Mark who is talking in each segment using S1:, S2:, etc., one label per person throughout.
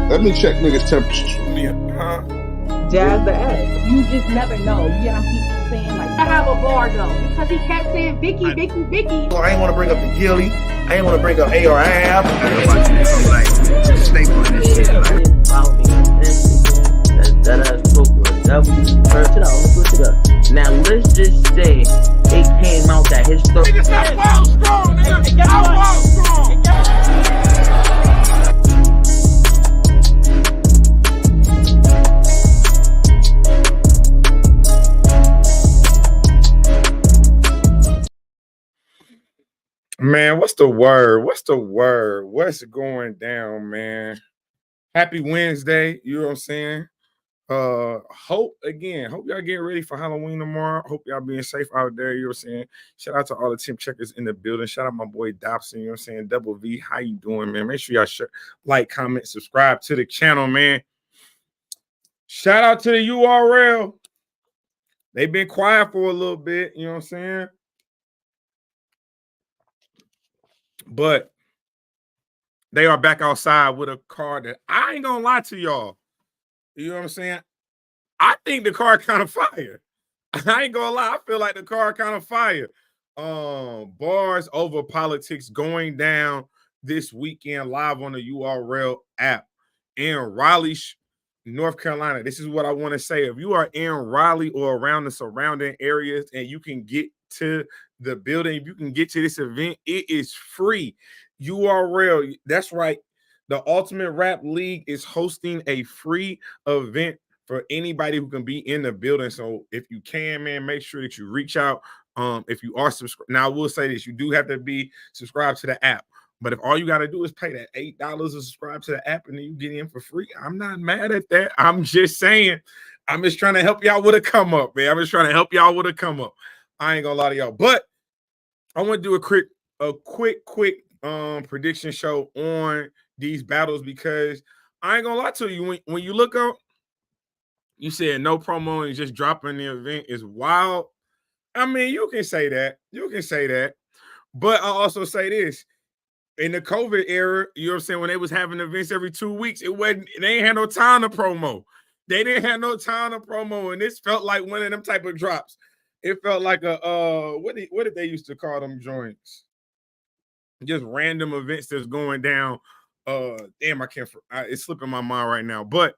S1: Let me check niggas' temperatures.
S2: Jazz the ass. You just never know. You get on people saying like, I have a bar though, because he kept saying Vicky.
S3: I ain't want to bring up the Gilly. I ain't want to bring up ARAB. Staple in this shit.
S4: Switch it up. Now let's just say it came out that his story.
S5: Nigga, stop ball strong, nigga. I ball strong.
S6: Man, what's the word? What's going down, man? Happy Wednesday. You know what I'm saying? Hope y'all getting ready for Halloween tomorrow. Hope y'all being safe out there. You know what I'm saying? Shout out to all the temp checkers in the building. Shout out my boy Dobson. You know what I'm saying? Double V, how you doing, man? Make sure y'all like, comment, subscribe to the channel, man. Shout out to the URL. They've been quiet for a little bit. You know what I'm saying? But they are back outside with a car that I ain't gonna lie to y'all. You know what I'm saying? I think the car kind of fire. I ain't gonna lie. I feel like the car kind of fire. Bars over politics going down this weekend live on the URL app in Raleigh, North Carolina. This is what I want to say. If you are in Raleigh or around the surrounding areas and you can get to the building, if you can get to this event, it is free. URL, that's right. The Ultimate Rap League is hosting a free event for anybody who can be in the building. So if you can, man, make sure that you reach out. If you are subscribed, now I will say this: you do have to be subscribed to the app. But if all you got to do is pay that $8 to subscribe to the app and then you get in for free, I'm not mad at that. I'm just saying, I'm just trying to help y'all with a come up, man. I'm just trying to help y'all with a come up. I ain't gonna lie to y'all, but I want to do a quick prediction show on these battles because I ain't gonna lie to you. When you look up, you said no promo and just dropping the event is wild. I mean, you can say that. But I also say this. In the COVID era, you know what I'm saying, when they was having events every 2 weeks, they ain't had no time to promo. They didn't have no time to promo, and this felt like one of them type of drops. It felt like a what did they used to call them joints? Just random events that's going down. Damn, it's slipping my mind right now. But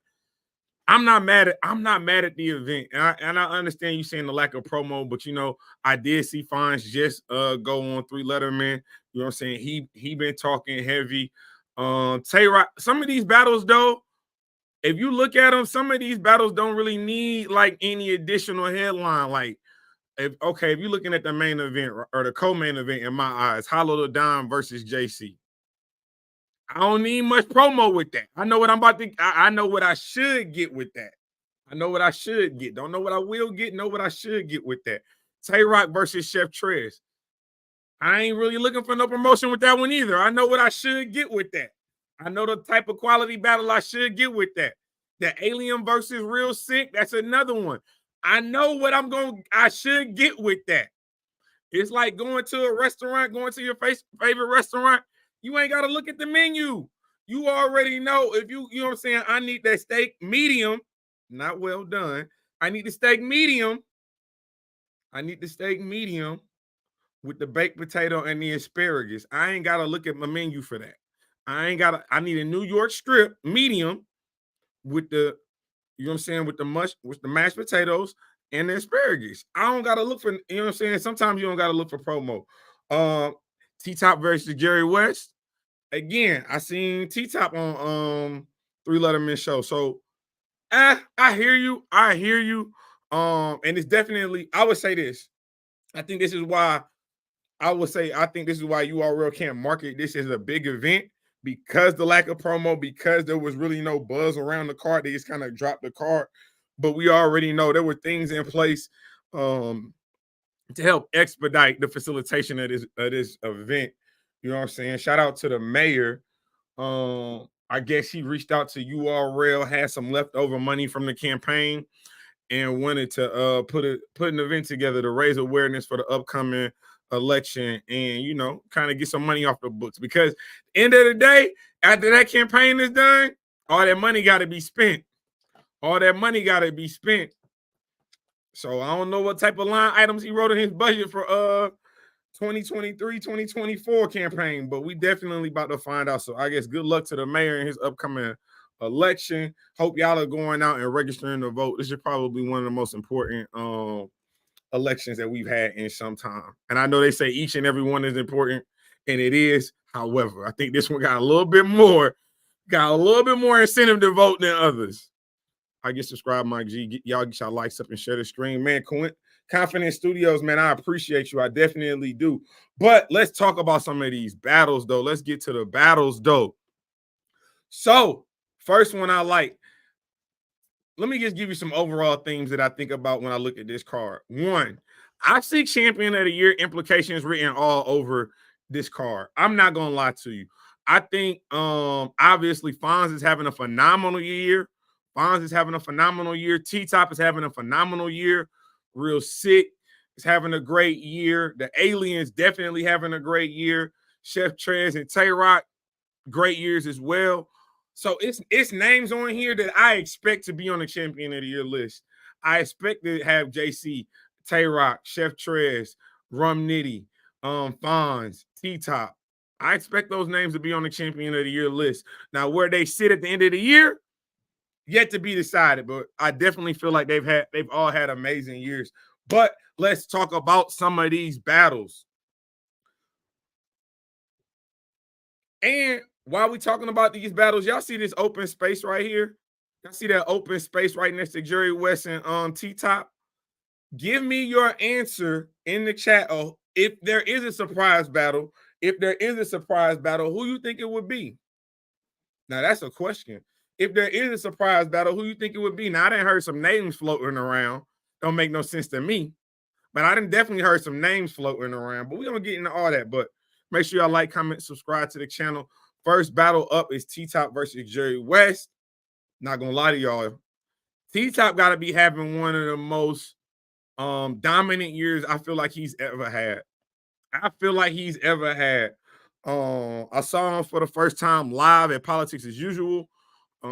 S6: I'm not mad at the event. And I understand you saying the lack of promo, but you know, I did see Fonz just go on 3 Letterman. You know what I'm saying? He been talking heavy. Tay Roc, some of these battles though, if you look at them, some of these battles don't really need like any additional headline. Like if you're looking at the main event or the co-main event in my eyes, Hollow the Dime versus JC. I don't need much promo with that. I know what I'm about to. I know what I should get with that. I know what I should get. Don't know what I will get. Know what I should get with that. Tay Roc versus Chef Trez. I ain't really looking for no promotion with that one either. I know what I should get with that. I know the type of quality battle I should get with that. The Alien versus Real Sikh. That's another one. I know what I should get with that. It's like going to a restaurant, going to your favorite restaurant. You ain't got to look at the menu. You already know if you know what I'm saying, I need that steak medium, not well done. I need the steak medium. With the baked potato and the asparagus. I ain't got to look at my menu for that. I need a New York strip medium with the, you know what I'm saying, with the mashed potatoes and the asparagus. I don't got to look for, you know what I'm saying? Sometimes you don't got to look for promo. T-Top versus Jerry West. Again, I seen T-Top on 3 Letterman show. So I hear you. And it's definitely, I would say this. I think this is why URL can't market this as a big event because the lack of promo, because there was really no buzz around the card. They just kind of dropped the card. But we already know there were things in place to help expedite the facilitation of this event. You know what I'm saying? Shout out to the mayor. I guess he reached out to URL, had some leftover money from the campaign, and wanted to put an event together to raise awareness for the upcoming election and, you know, kind of get some money off the books. Because end of the day, after that campaign is done, All that money got to be spent. All that money got to be spent. So I don't know what type of line items he wrote in his budget for 2023, 2024 campaign, but we definitely about to find out. So I guess good luck to the mayor in his upcoming election. Hope y'all are going out and registering to vote. This is probably one of the most important elections that we've had in some time. And I know they say each and every one is important, and it is. However, I think this one got a little bit more incentive to vote than others. I get subscribed, Mike G. Y'all get y'all likes up and share the stream. Man, Confident Studios, man, I appreciate you. I definitely do. But let's talk about some of these battles, though. Let's get to the battles, though. So, first one I like. Let me just give you some overall themes that I think about when I look at this card. One, I see Champion of the Year implications written all over this card. I'm not going to lie to you. I think, obviously, Fonz is having a phenomenal year. Fonz is having a phenomenal year. T-Top is having a phenomenal year. Real Sikh is having a great year. The Aliens definitely having a great year. Chef Trez and Tay Roc, great years as well. So it's names on here that I expect to be on the Champion of the Year list. I expect to have JC, Tay Roc, Chef Trez, Nitty, Fonz, T-Top. I expect those names to be on the Champion of the Year list. Now, where they sit at the end of the year, yet to be decided, but I definitely feel like they've all had amazing years. But let's talk about some of these battles. And while we're talking about these battles, y'all see this open space right here? Y'all see that open space right next to Jerry Wess and T-Top? Give me your answer in the chat. Oh, if there is a surprise battle, who you think it would be? Now, that's a question. If there is a surprise battle, who you think it would be? Now, I done heard some names floating around. Don't make no sense to me. But I done definitely heard some names floating around. But we're going to get into all that. But make sure y'all like, comment, subscribe to the channel. First battle up is T-Top versus Jerry Wess. Not going to lie to y'all. T-Top got to be having one of the most dominant years I feel like he's ever had. I saw him for the first time live at Politics as Usual.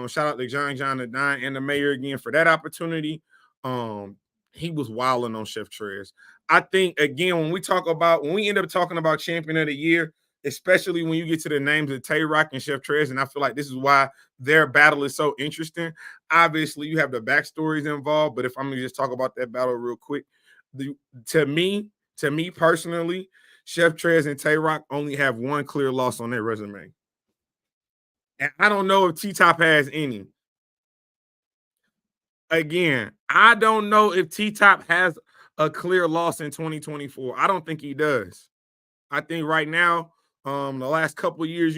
S6: Shout out to John the Dime and the mayor again for that opportunity. He was wilding on Chef Trez. I think, again, when we end up talking about Champion of the Year, especially when you get to the names of Tay Roc and Chef Trez, and I feel like this is why their battle is so interesting. Obviously, you have the backstories involved, but if I'm going to just talk about that battle real quick, to me personally, Chef Trez and Tay Roc only have one clear loss on their resume. And I don't know if T-Top has any. Again, I don't know if T-Top has a clear loss in 2024. I don't think he does. I think right now, the last couple of years,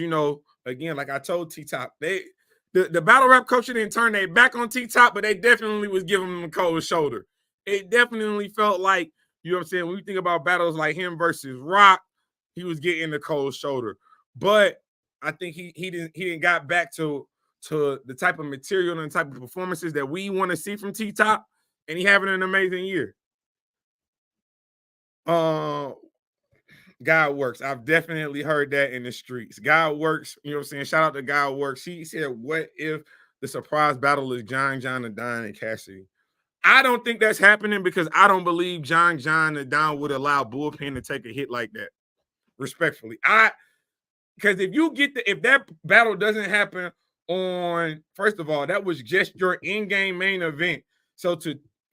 S6: again, like I told T-Top, the battle rap coach didn't turn their back on T-Top, but they definitely was giving him a cold shoulder. It definitely felt like, you know what I'm saying, when you think about battles like him versus Roc, he was getting the cold shoulder. But I think he didn't got back to the type of material and the type of performances that we want to see from T-Top, and he having an amazing year. God works. I've definitely heard that in the streets. God works. You know what I'm saying? Shout out to God works. He said, what if the surprise battle is John the Don, and Cassidy? I don't think that's happening because I don't believe John the Don would allow Bullpen to take a hit like that. Respectfully. Because if that battle doesn't happen on, first of all, that was just your in-game main event. So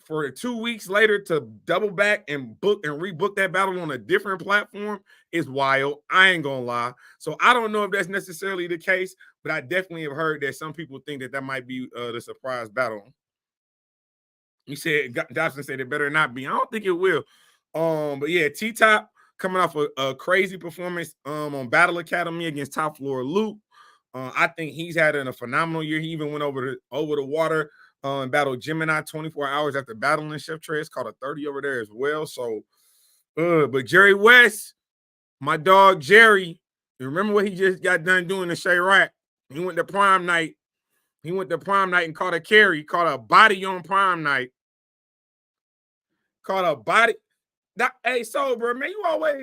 S6: for 2 weeks later to double back and rebook that battle on a different platform is wild. I ain't gonna lie. So I don't know if that's necessarily the case, but I definitely have heard that some people think that might be the surprise battle. He said, Dobson said it better not be. I don't think it will. But yeah, T-Top coming off a crazy performance on Battle Academy against Top Floor Luke. I think he's had a phenomenal year. He even went over the water and battled Gemini 24 hours after battling Chef Trez, caught a 30 over there as well. So, but Jerry Wess, my dog Jerry, you remember what he just got done doing to Tay Roc? He went to Prime Night. And caught a carry, caught a body on Prime Night. Caught a body. Hey, so bro, man,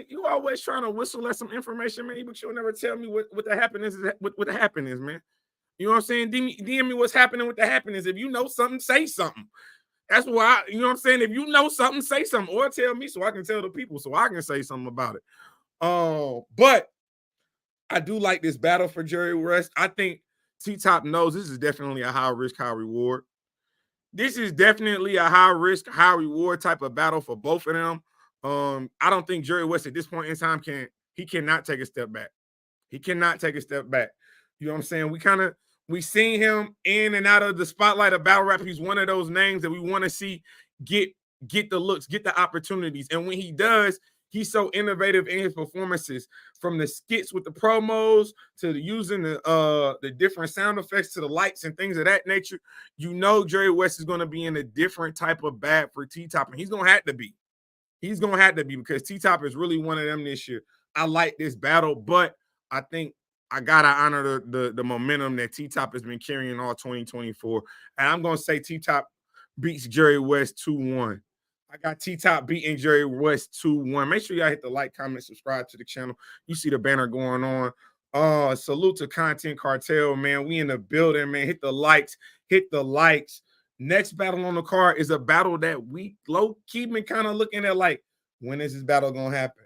S6: you always trying to whistle at some information, man, but you'll never tell me what the happiness is, man. You know what I'm saying? DM me what's happening with the happiness. If you know something, say something. That's why, you know what I'm saying? If you know something, say something, or tell me so I can tell the people so I can say something about it. But I do like this battle for Jerry West. I think T-Top knows this is definitely a high risk, high reward. This is definitely a high risk, high reward type of battle for both of them. I don't think Jerry West at this point in time cannot take a step back. He cannot take a step back. You know what I'm saying? We seen him in and out of the spotlight of battle rap. He's one of those names that we want to see get the looks, get the opportunities. And when he does, he's so innovative in his performances, from the skits with the promos to using the different sound effects to the lights and things of that nature. You know, Jerry West is going to be in a different type of bag for T-Top, and he's going to have to be. He's going to have to be, because T-Top is really one of them this year. I like this battle, but I think I gotta honor the momentum that T-Top has been carrying all 2024. And I'm gonna say T-Top beats Jerry West 2-1. I got T-Top beating Jerry West 2-1. Make sure y'all hit the like, comment, subscribe to the channel. You see the banner going on. Salute to Content Cartel, man. We in the building, man. Hit the likes, hit the likes. Next battle on the card is a battle that we low-key been kind of looking at, like, when is this battle gonna happen?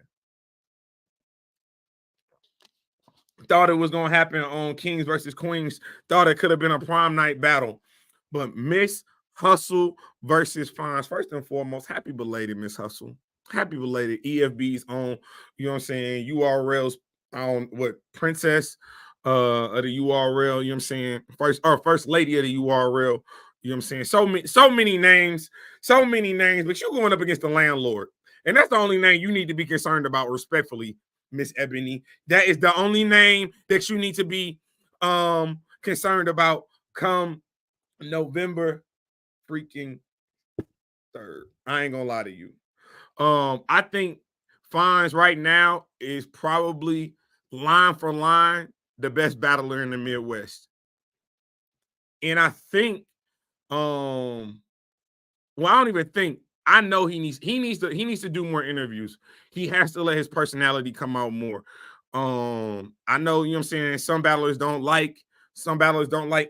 S6: Thought it was going to happen on Kings versus Queens. Thought it could have been a prom night battle. But Miss Hustle versus Fonz. First and foremost, happy belated, Miss Hustle. Happy belated. EFB's on, you know what I'm saying, URL's on what, Princess of the URL, you know what I'm saying? First lady of the URL, you know what I'm saying? So many names, but you're going up against the landlord. And that's the only name you need to be concerned about, respectfully, Miss Ebony. That is the only name that you need to be concerned about come November freaking 3rd. I ain't gonna lie to you. I think Fonz right now is probably line for line the best battler in the Midwest. And I think I don't even think, I know he needs to do more interviews. He has to let his personality come out more. I know, you know what I'm saying, some battlers don't like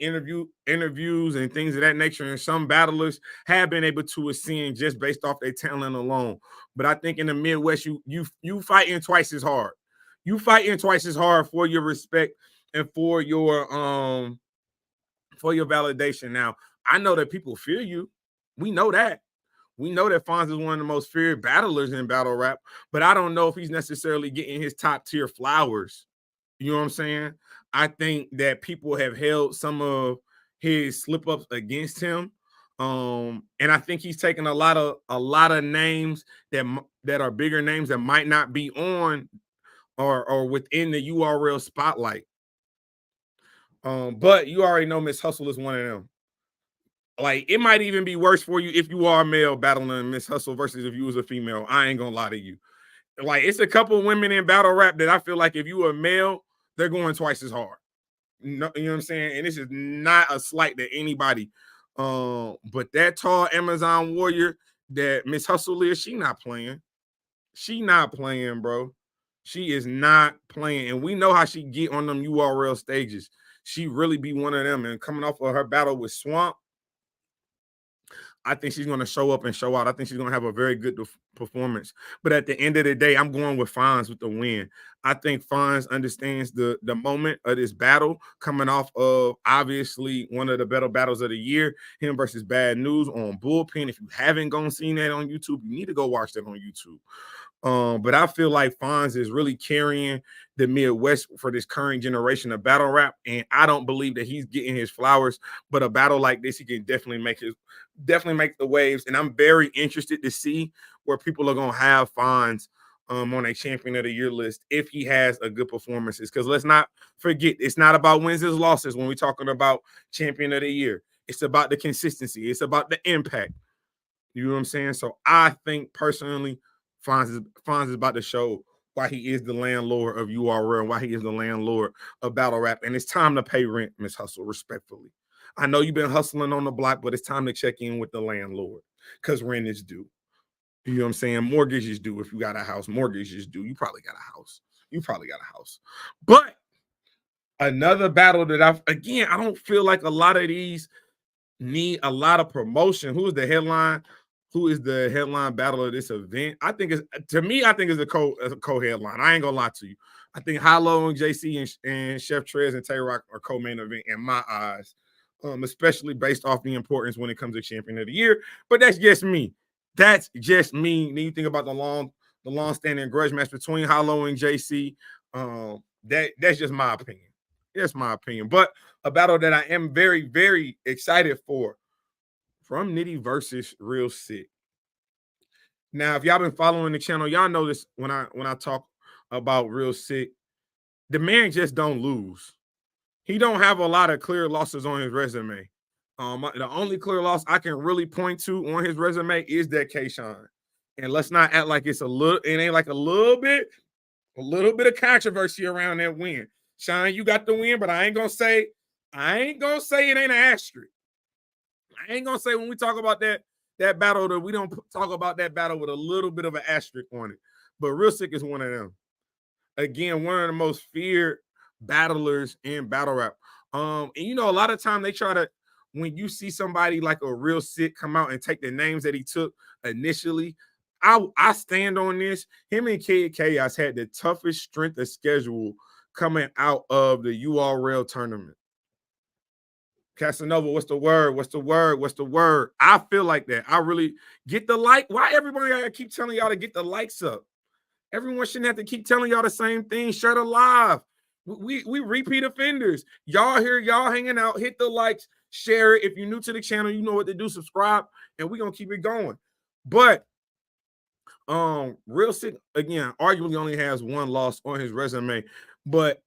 S6: interviews and things of that nature, and some battlers have been able to ascend just based off their talent alone. But I think in the Midwest, you fighting twice as hard. You fighting twice as hard for your respect and for your validation. Now, I know that people fear you. We know that. We know that Fonz is one of the most feared battlers in battle rap, but I don't know if he's necessarily getting his top tier flowers. You know what I'm saying? I think that people have held some of his slip ups against him. And I think he's taken a lot of names that are bigger names that might not be on or within the URL spotlight. But you already know Miss Hustle is one of them. Like, it might even be worse for you if you are a male battling Miss Hustle versus if you was a female. I ain't gonna lie to you. Like, it's a couple women in battle rap that I feel like if you are a male, they're going twice as hard. No, you know what I'm saying? And this is not a slight to anybody. But that tall Amazon warrior that Miss Hustle is, she not playing. She not playing, bro. She is not playing. And we know how she get on them URL stages. She really be one of them. And coming off of her battle with Swamp, I think she's going to show up and show out. I think she's going to have a very good performance. But at the end of the day, I'm going with Fonz with the win. I think Fonz understands the moment of this battle, coming off of obviously one of the better battles of the year, him versus Bad News on Bullpen. If you haven't gone seen that on YouTube, you need to go watch that on YouTube. But I feel like Fonz is really carrying the Midwest for this current generation of battle rap, and I don't believe that he's getting his flowers. But a battle like this, he can definitely make the waves. And I'm very interested to see where people are gonna have Fonz on a champion of the year list if he has a good performances. Because let's not forget, it's not about wins and losses when we're talking about champion of the year. It's about the consistency. It's about the impact. You know what I'm saying? So I think personally, Fonz is about to show why he is the landlord of URL and why he is the landlord of battle rap. And it's time to pay rent, Miss Hustle, respectfully. I know you've been hustling on the block, but it's time to check in with the landlord because rent is due. You know what I'm saying? Mortgage is due. If you got a house, mortgage is due. You probably got a house. But Another battle that I don't feel like a lot of these need a lot of promotion. Who is the headline? Who is the headline battle of this event? I think it's a co-headline. I ain't gonna lie to you. I think Hollow and JC and Chef Trez and Tay Roc are co-main event in my eyes, especially based off the importance when it comes to Champion of the Year. But that's just me. That's just me. Then you think about the long-standing grudge match between Hollow and JC. That's just my opinion. That's my opinion. But a battle that I am very, very excited for, from Nitty versus Real Sikh. Now, if y'all been following the channel, y'all know this when I talk about Real Sikh, the man just don't lose. He don't have a lot of clear losses on his resume. The only clear loss I can really point to on his resume is that K-Shine. And let's not act like it ain't like a little bit of controversy around that win. Shine, you got the win, but I ain't gonna say it ain't an asterisk. I ain't gonna say when we talk about that battle that we don't talk about that battle with a little bit of an asterisk on it. But Real Sikh is one of them. Again, one of the most feared battlers in battle rap. And you know, a lot of time they try to, when you see somebody like a Real Sikh come out and take the names that he took initially, I stand on this. Him and Kid Chaos had the toughest strength of schedule coming out of the URL tournament. Casanova, what's the word? What's the word? What's the word? I feel like that. I really get the like. Why everybody gotta keep telling y'all to get the likes up? Everyone shouldn't have to keep telling y'all the same thing. Share the live. We repeat offenders. Y'all here, y'all hanging out. Hit the likes, share it. If you're new to the channel, you know what to do. Subscribe, and we're gonna keep it going. But Real Sikh, again, arguably only has one loss on his resume. But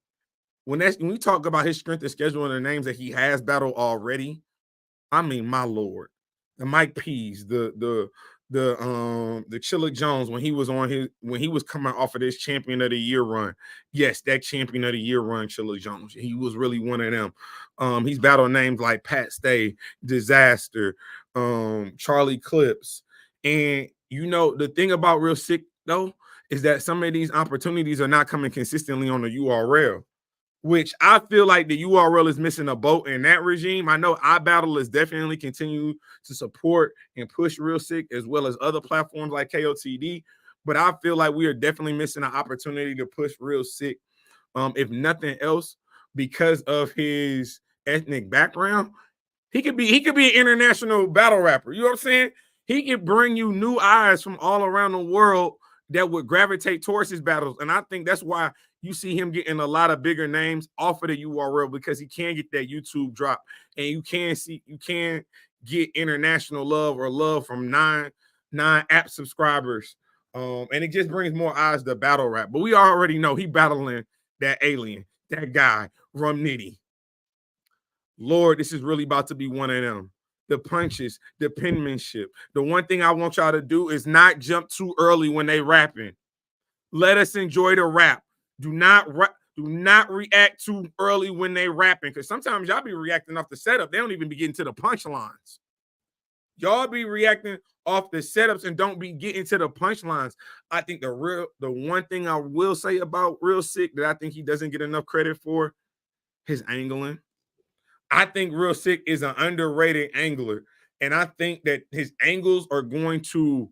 S6: when we talk about his strength of schedule and the names that he has battled already, I mean, my lord, the Mike P's, the Chilla Jones when he was coming off of this Champion of the Year run. Yes, that Champion of the Year run, Chilla Jones. He was really one of them. He's battled names like Pat Stay, Disaster, Charlie Clips, and you know the thing about Real Sikh though is that some of these opportunities are not coming consistently on the URL, which I feel like the URL is missing a boat in that regime. I know iBattle is definitely continue to support and push Real Sikh as well as other platforms like KOTD, but I feel like we are definitely missing an opportunity to push Real Sikh, if nothing else, because of his ethnic background. He could be an international battle rapper. You know what I'm saying? He could bring you new eyes from all around the world that would gravitate towards his battles, and I think that's why you see him getting a lot of bigger names off of the URL, because he can get that YouTube drop, and you can get international love from nine app subscribers, and it just brings more eyes to battle rap. But we already know he battling that alien, that guy, Nitty. Lord, this is really about to be one of them. The punches, the penmanship. The one thing I want y'all to do is not jump too early when they rapping. Let us enjoy the rap. Do not react too early when they rapping, because sometimes y'all be reacting off the setup. They don't even be getting to the punchlines. Y'all be reacting off the setups and don't be getting to the punchlines. I think the one thing I will say about Real Sikh that I think he doesn't get enough credit for, his angling. I think Real Sikh is an underrated angler, and I think that his angles are going to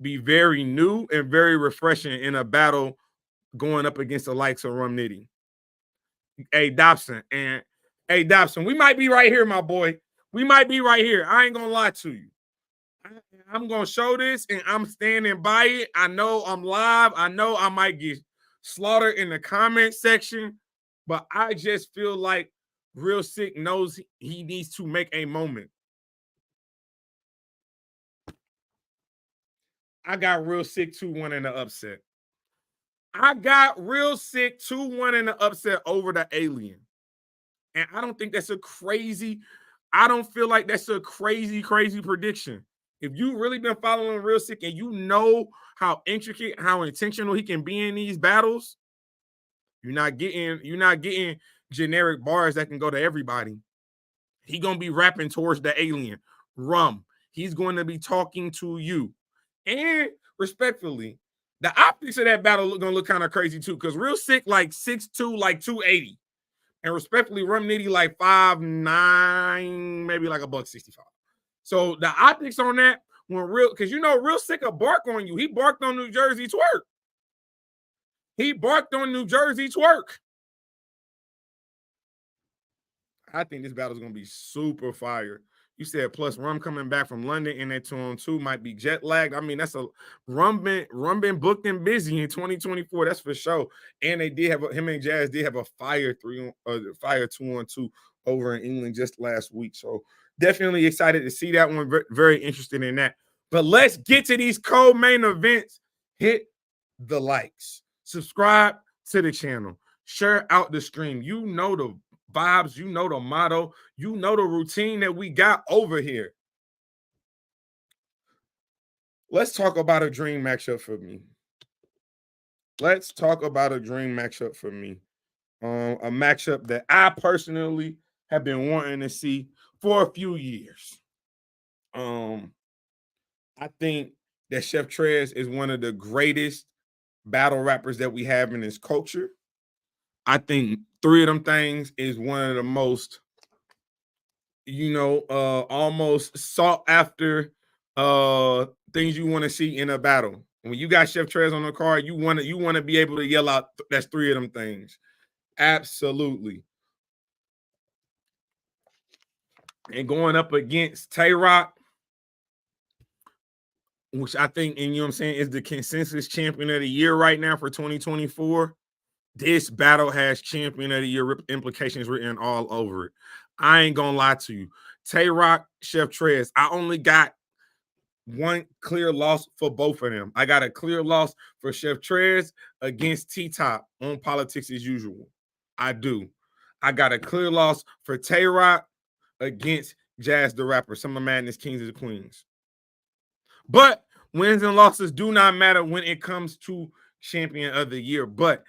S6: be very new and very refreshing in a battle going up against the likes of Nitty. Hey, Dobson, we might be right here, my boy. We might be right here. I ain't gonna lie to you. I'm gonna show this, and I'm standing by it. I know I'm live. I know I might get slaughtered in the comment section, but I just feel like Real Sikh knows he needs to make a moment. I got Real Sikh 2-1 in the upset. I got Real Sikh 2-1 in the upset over the alien. And I don't think that's I don't feel like that's a crazy prediction. If you really been following Real Sikh and you know how intricate, how intentional he can be in these battles, you're not getting generic bars that can go to everybody. He gonna be rapping towards the alien. He's going to be talking to you. And respectfully, the optics of that battle gonna look kind of crazy too, because Real Sikh like 6'2", like 280. and respectfully, Rum Nitty like 5'9", maybe like $165. So the optics on that, when real, because you know, real Sikh will bark on you. He barked on New Jersey twerk. He barked on New Jersey twerk. I think this battle is gonna be super fire. You said plus Rum coming back from London in that 2-on-2 might be jet lagged. I mean, that's a Rum been booked and busy in 2024. That's for sure. And they did have him and Jazz did have a fire 2-on-2 over in England just last week. So definitely excited to see that one. Very interested in that. But let's get to these co-main events. Hit the likes, subscribe to the channel, share out the stream. You know the vibes, you know the motto, you know the routine that we got over here. Let's talk about a dream matchup for me. Let's talk about a dream matchup for me. A matchup that I personally have been wanting to see for a few years. I think that Chef Trez is one of the greatest battle rappers that we have in this culture. I think Three of Them Things is one of the most, almost sought after things you want to see in a battle. When you got Chef Trez on the card, you want to be able to yell out, that's Three of Them Things. Absolutely. And going up against Tay Roc, which I think, and you know what I'm saying, is the consensus champion of the year right now for 2024. This battle has champion of the year implications written all over it. I ain't gonna lie to you. Tay Roc, Chef Trez, I only got one clear loss for both of them. I got a clear loss for Chef Trez against T-Top on Politics as Usual. I do. I got a clear loss for Tay Roc against Jazz the Rapper, Summer Madness Kings and Queens. But wins and losses do not matter when it comes to champion of the year. But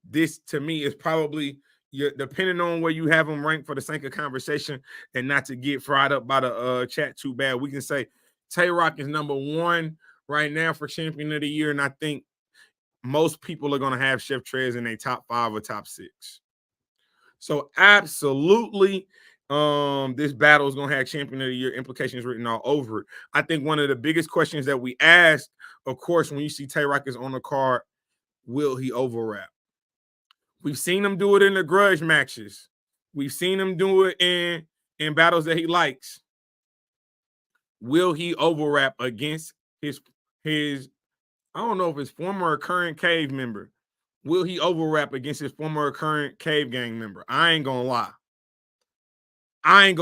S6: this, to me, is probably, depending on where you have them ranked for the sake of conversation and not to get fried up by the chat too bad, we can say Tay Roc is number one right now for champion of the year. And I think most people are going to have Chef Trez in a top 5 or top 6. So absolutely, this battle is going to have champion of the year implications written all over it. I think one of the biggest questions that we asked, of course, when you see Tay Roc is on the card, will he overrap? We've seen him do it in the grudge matches. We've seen him do it in battles that he likes. Will he overrap against his I don't know if his former or current cave member? Will he overrap against his former or current cave gang member? I ain't gonna lie. I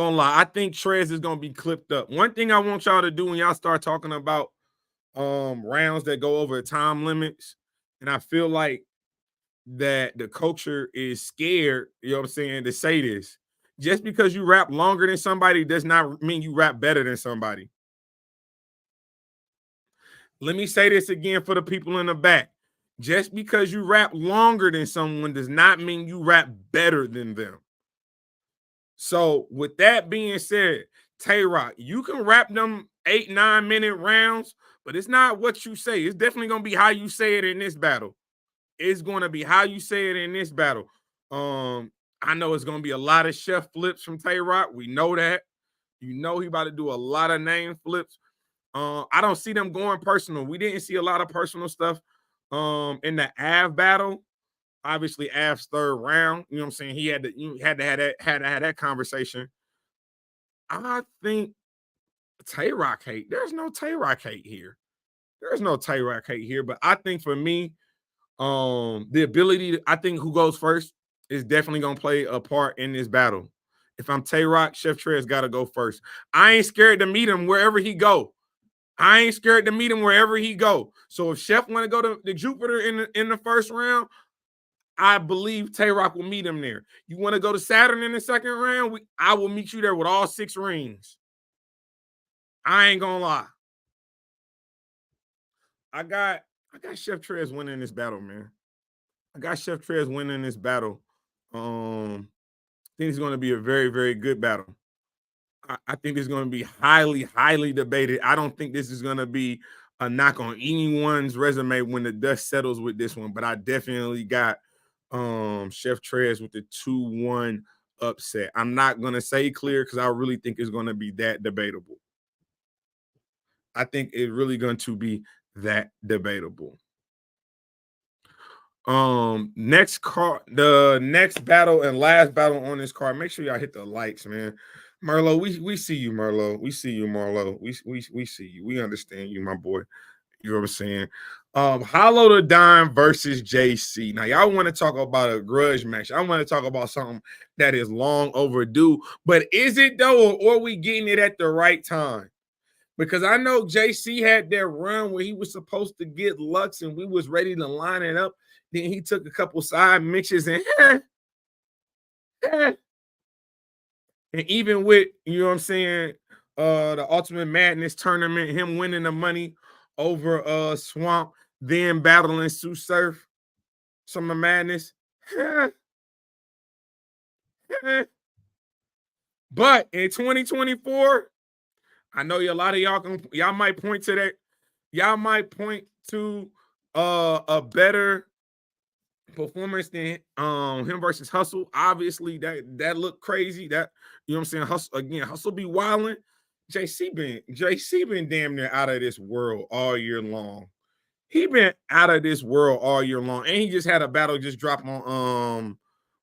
S6: think Trez is gonna be clipped up. One thing I want y'all to do when y'all start talking about rounds that go over time limits, and I feel like that the culture is scared, you know what I'm saying, to say this. Just because you rap longer than somebody does not mean you rap better than somebody. Let me say this again for the people in the back. Just because you rap longer than someone does not mean you rap better than them. So with that being said, Tay Roc, you can rap them 8-9 minute rounds, but it's not what you say. It's definitely going to be how you say it in this battle. It's going to be how you say it in this battle. I know it's going to be a lot of chef flips from Tay Roc. We know that. You know he about to do a lot of name flips. I don't see them going personal. We didn't see a lot of personal stuff in the Av battle. Obviously, Av's third round. You know what I'm saying? He had to have that conversation. I think Tay Roc hate. There's no Tay Roc hate here. There's no Tay Roc hate here. But I think for me, the ability, I think who goes first is definitely gonna play a part in this battle. If I'm Tay Roc, Chef Trez gotta go first. I ain't scared to meet him wherever he go. So if Chef want to go to the Jupiter in the first round, I believe Tay Roc will meet him there. You want to go to Saturn in the second round? I will meet you there with all 6 rings. I ain't gonna lie. I got Chef Trez winning this battle, man. I think it's going to be a very, very good battle. I think it's going to be highly, highly debated. I don't think this is going to be a knock on anyone's resume when the dust settles with this one, but I definitely got Chef Trez with the 2-1 upset. I'm not gonna say clear because I really think it's gonna be that debatable. I think it's really going to be that debatable. Next card, the next battle and last battle on this card. Make sure y'all hit the likes, man. Merlot, we see you, Merlot. We see you, Marlo. We see you. We understand you, my boy. You know what I'm saying? Hollow the Dime versus JC. Now, y'all want to talk about a grudge match. I want to talk about something that is long overdue. But is it though, or are we getting it at the right time? Because I know JC had that run where he was supposed to get Lux and we was ready to line it up. Then he took a couple side mixes and and even with, you know what I'm saying, the Ultimate Madness tournament, him winning the money over Swamp, then battling Sue Surf, Summer Madness. But in 2024, I know a lot of y'all might point to that. Y'all might point to a better performance than him versus Hustle. Obviously, that looked crazy. That, you know what I'm saying? Hustle be wilding. JC been damn near out of this world all year long. He been out of this world all year long. And he just had a battle just drop on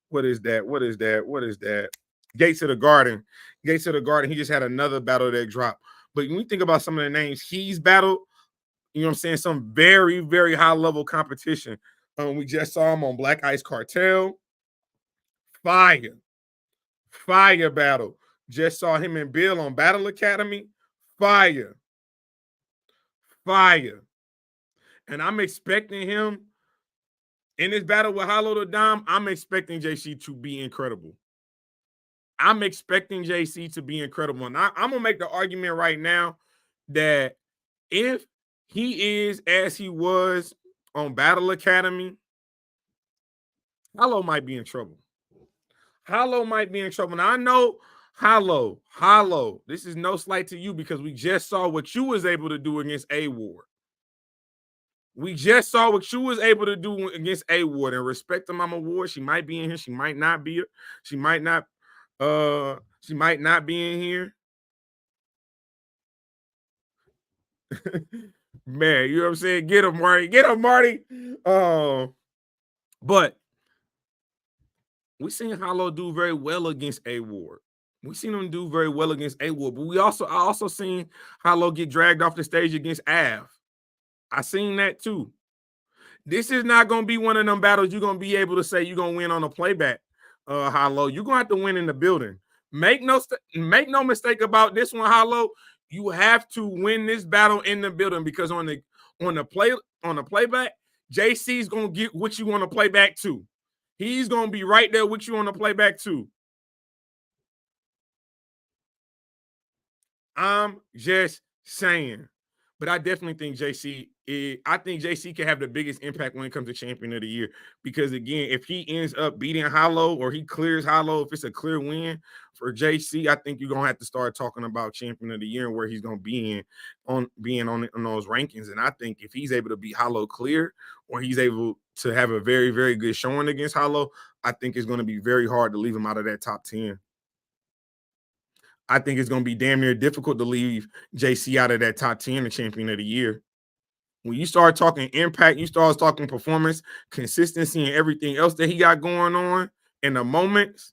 S6: what is that? Gates of the Garden. He just had another battle that dropped. But when you think about some of the names he's battled, you know what I'm saying? Some very, very high level competition. We just saw him on Black Ice Cartel. Fire battle. Just saw him and Bill on Battle Academy. Fire. And I'm expecting him in this battle with Hollow the Dime. I'm expecting JC to be incredible. And I'm going to make the argument right now that if he is as he was on Battle Academy, Hollow might be in trouble. Now, I know Hollow, this is no slight to you because we just saw what you was able to do against A-Ward. And respect to Mama Ward. She might be in here. She might not be. She might not be in here. Man, you know what I'm saying? Get him, Marty. But we seen Hollow do very well against A-Ward. But I also seen Hollow get dragged off the stage against Av. I seen that too. This is not going to be one of them battles you're going to be able to say you're going to win on a playback, Hollow. You're going to have to win in the building. Make no mistake about this one, Hollow. You have to win this battle in the building because on the playback, JC's going to get what you want to play back to. He's going to be right there with you on the playback too. I'm just saying. But I definitely think JC can have the biggest impact when it comes to Champion of the Year. Because again, if he ends up beating Hollow or he clears Hollow, if it's a clear win for JC, I think you're gonna have to start talking about Champion of the Year and where he's gonna be on those rankings. And I think if he's able to beat Hollow clear, or he's able to have a very, very good showing against Hollow, I think it's gonna be very hard to leave him out of that top 10. I think it's going to be damn near difficult to leave JC out of that top 10 and Champion of the Year. When you start talking impact, you start talking performance, consistency, and everything else that he got going on in the moments.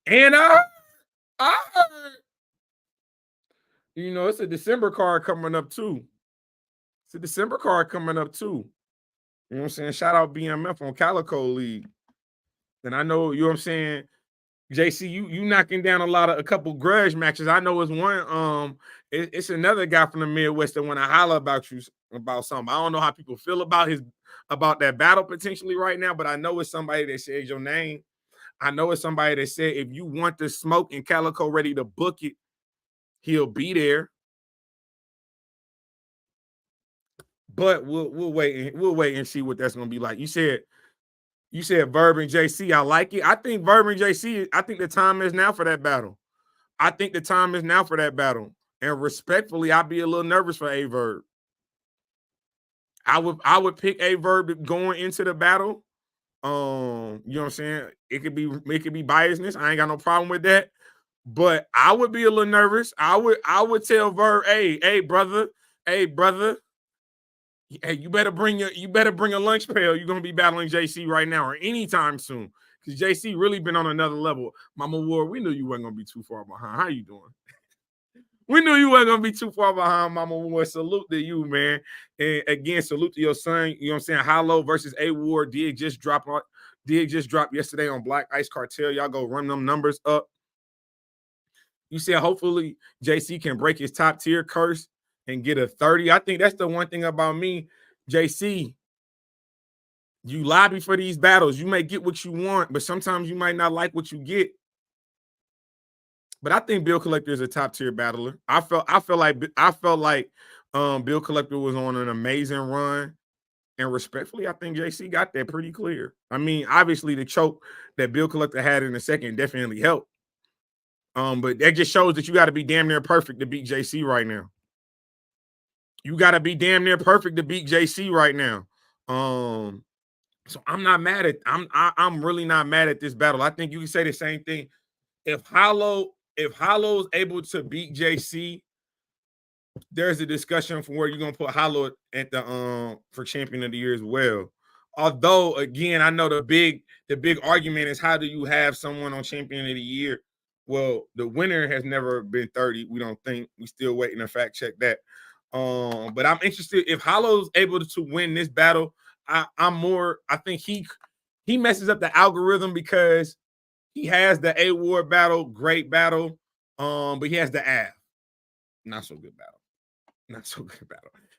S6: And you know, it's a December card coming up too. You know what I'm saying? Shout out BMF on Calico League. And I know, you know what I'm saying, JC, you knocking down a couple grudge matches. I know it's one. It's another guy from the Midwest that want to holler about you about something. I don't know how people feel about that battle potentially right now, but I know it's somebody that said your name. I know it's somebody that said if you want the smoke and Calico ready to book it, he'll be there. But we'll wait and see what that's gonna be like. You said Verb and JC. I like it. I think Verb and JC, I think the time is now for that battle. And respectfully, I'd be a little nervous for A-Verb. I would pick A-Verb going into the battle. You know what I'm saying? It could be biasness. I ain't got no problem with that. But I would be a little nervous. I would tell Verb, hey, brother, hey, you better bring a lunch pail. You're gonna be battling JC right now or anytime soon. Because JC really been on another level. Mama Ward, we knew you wasn't gonna be too far behind. How you doing? We knew you weren't gonna be too far behind, Mama Ward. Salute to you, man. And again, salute to your son. You know what I'm saying? Hollow versus A Ward did just drop yesterday on Black Ice Cartel. Y'all go run them numbers up. You said hopefully JC can break his top tier curse and get a 30. I think that's the one thing about me, JC. You lobby for these battles. You may get what you want, but sometimes you might not like what you get. But I think Bill Collector is a top tier battler. I felt like Bill Collector was on an amazing run, and respectfully, I think JC got that pretty clear. I mean, obviously the choke that Bill Collector had in the second definitely helped. But that just shows that you got to be damn near perfect to beat JC right now. You got to be damn near perfect to beat JC right now. So I'm not mad at I'm really not mad at this battle. I think you can say the same thing. If Hollow is able to beat JC, there's a discussion for where you're gonna put Hollow at the for champion of the year as well. Although, again, I know the big argument is how do you have someone on champion of the year? Well, the winner has never been 30. We don't think. We still waiting to fact check that. But I'm interested if Hollow's able to win this battle. I think he messes up the algorithm because he has the A Ward battle, great battle. But he has the Av, not so good battle.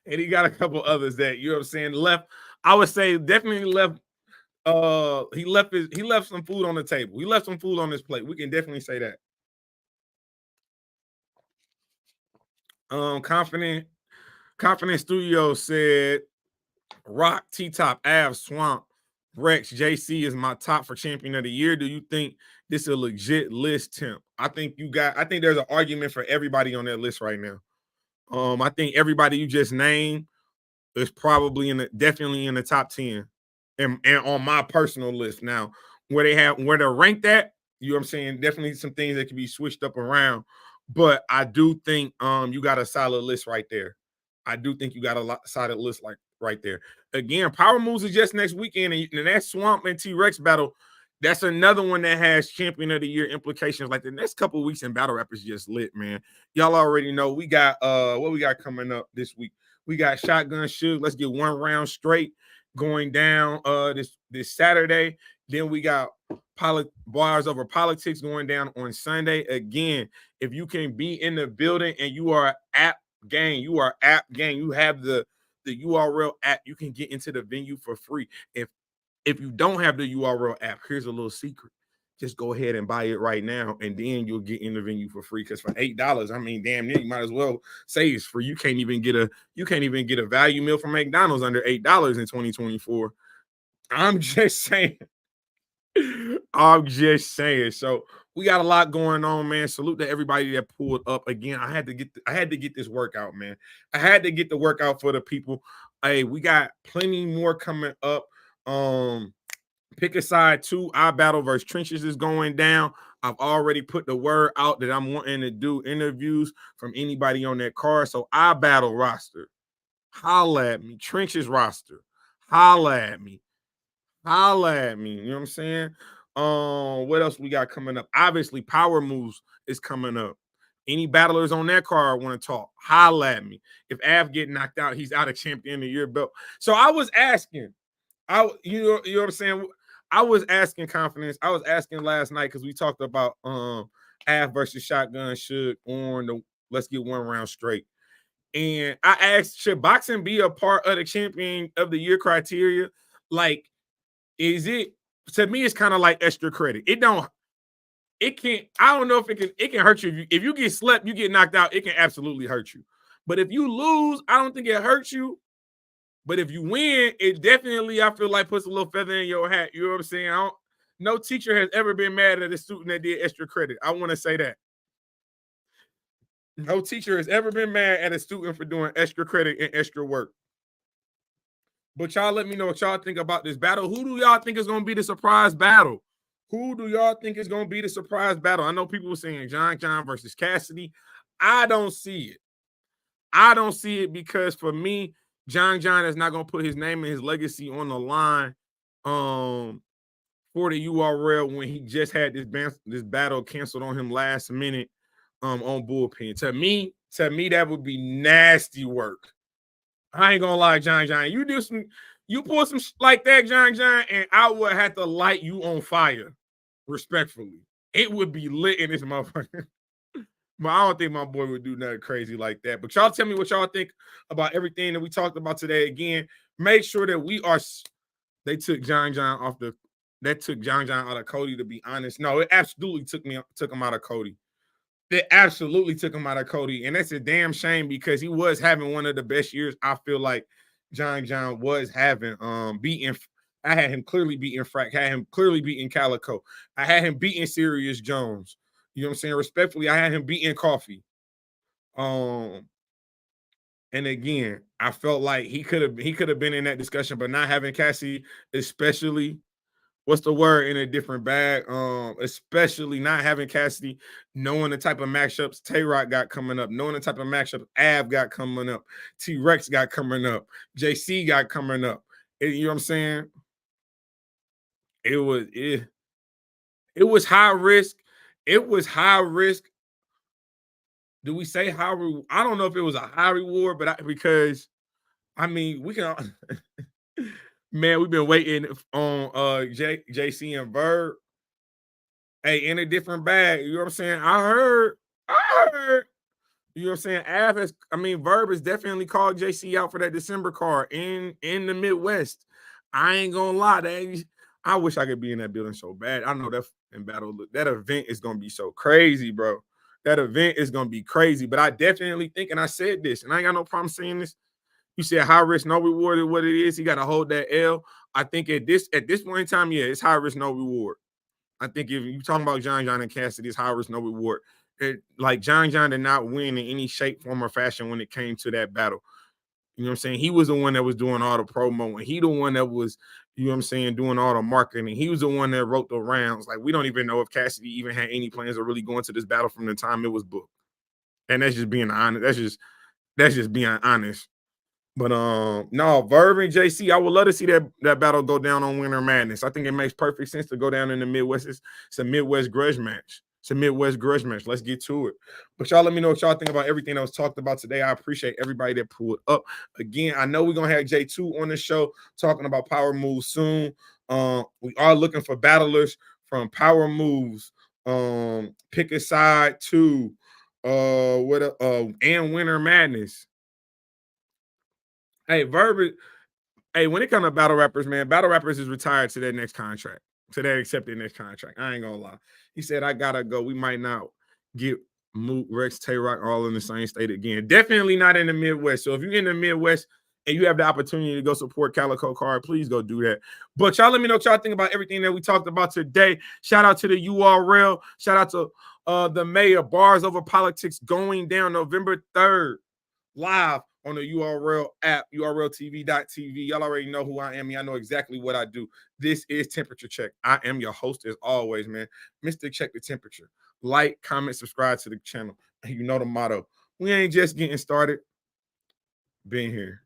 S6: And he got a couple others that, you know what I'm saying, left. I would say definitely left. He left some food on the table. He left some food on his plate. We can definitely say that. Confident Studio said Rock, T-Top, Av, Swamp, Rex, JC is my top for champion of the year. Do you think this is a legit list, Tim? I think there's an argument for everybody on that list right now. I think everybody you just named is probably definitely in the top 10. And on my personal list now, where they're ranked at, you know what I'm saying? Definitely some things that can be switched up around. But I do think you got a solid list right there. I do think you got a solid list like right there. Again, Power Moves is just next weekend, and that Swamp and T-Rex battle, that's another one that has champion of the year implications. Like the next couple of weeks in Battle Rap is just lit, man. Y'all already know we got what we got coming up this week. We got Shotgun Suge. Let's get one round straight going down this Saturday. Then we got Bars Over Politics going down on Sunday. Again, if you can be in the building and you are app gang, you have the URL app, you can get into the venue for free. If you don't have the URL app, here's a little secret. Just go ahead and buy it right now, and then you'll get in the venue for free. Because for $8, I mean, damn near you might as well say it's free. You can't even get a value meal from McDonald's under $8 in 2024. I'm just saying. So we got a lot going on, man. Salute to everybody that pulled up. Again, I had to get this workout, man. I had to get the workout for the people. Hey, we got plenty more coming up. Pick a side 2. Our battle versus Trenches is going down. I've already put the word out that I'm wanting to do interviews from anybody on that card. So our battle roster, holla at me. Trenches roster, holla at me. You know what I'm saying? What else we got coming up? Obviously, Power Moves is coming up. Any battlers on that card want to talk, holla at me. If Av get knocked out, he's out of champion of the year belt. So I was asking, you know what I'm saying? I was asking Confidence. I was asking last night because we talked about Av versus Shotgun Suge on the Let's Get One Round Straight. And I asked, should boxing be a part of the champion of the year criteria? Like, is it, to me, it's kind of like extra credit. I don't know if it can hurt you. If you get slept, you get knocked out, it can absolutely hurt you. But if you lose, I don't think it hurts you. But if you win, it definitely, I feel like, puts a little feather in your hat. You know what I'm saying? No teacher has ever been mad at a student that did extra credit. I want to say that. No teacher has ever been mad at a student for doing extra credit and extra work. But y'all let me know what y'all think about this battle. Who do y'all think is going to be the surprise battle? Who do y'all think is going to be the surprise battle? I know people were saying John versus Cassidy. I don't see it. I don't see it because for me, John is not going to put his name and his legacy on the line for the URL when he just had this battle canceled on him last minute on Bullpen. To me, that would be nasty work. I ain't gonna lie, John. You pull some like that, John, and I would have to light you on fire, respectfully. It would be lit in this motherfucker. But I don't think my boy would do nothing crazy like that. But y'all tell me what y'all think about everything that we talked about today. Again, make sure that they took John off the. That took John out of Cody, to be honest. No, it absolutely took him out of Cody. It absolutely took him out of Cody. And that's a damn shame because he was having one of the best years I feel like John was having. I had him clearly beating Frack, had him clearly beating Calico. I had him beating Sirius Jones. You know what I'm saying? Respectfully, I had him beating Coffee. And again, I felt like he could have been in that discussion, but not having Cassie, especially, what's the word, in a different bag, especially not having Cassidy, knowing the type of matchups Tay Roc got coming up, knowing the type of matchups Av got coming up, T-Rex got coming up, JC got coming up. You know what I'm saying? It was high risk. It was high risk. Do we say high reward? I don't know if it was a high reward, but because we can man, we've been waiting on JC and Verb. Hey, in a different bag. You know what I'm saying? I heard. You know what I'm saying? Verb has definitely called JC out for that December card in the Midwest. I ain't gonna lie. I wish I could be in that building so bad. I know that in battle, that event is gonna be so crazy, bro. That event is gonna be crazy. But I definitely think, and I said this, and I ain't got no problem saying this. You said high risk, no reward is what it is. He got to hold that L. I think at this point in time, yeah, it's high risk, no reward. I think if you're talking about John and Cassidy, it's high risk, no reward. John did not win in any shape, form, or fashion when it came to that battle. You know what I'm saying? He was the one that was doing all the promo, and he the one that was, you know what I'm saying, doing all the marketing. He was the one that wrote the rounds. Like, we don't even know if Cassidy even had any plans of really going to this battle from the time it was booked. And that's just being honest. That's just being honest. But no, Verb and JC, I would love to see that battle go down on Winter Madness. I think it makes perfect sense to go down in the Midwest. It's a Midwest grudge match. Let's get to it. But y'all let me know what y'all think about everything that was talked about today. I appreciate everybody that pulled up. Again, I know we're going to have J2 on the show talking about Power Moves soon. We are looking for battlers from Power Moves, Pick a Side 2, and Winter Madness. Hey, Verb. Hey, when it comes to battle rappers, man, battle rappers is retired to their next contract. To their accepted next contract. I ain't gonna lie. He said, I gotta go. We might not get Moot, Rex, Tay Roc all in the same state again. Definitely not in the Midwest. So if you're in the Midwest and you have the opportunity to go support Calico Card, please go do that. But y'all let me know what y'all think about everything that we talked about today. Shout out to the URL. Shout out to the mayor. Bars Over Politics going down November 3rd. Live on the URL app, urltv.tv. Y'all already know who I am. Y'all know exactly what I do. This is Temperature Check. I am your host as always, man. Mr. Check the Temperature. Like, comment, subscribe to the channel. And you know the motto. We ain't just getting started. Been here.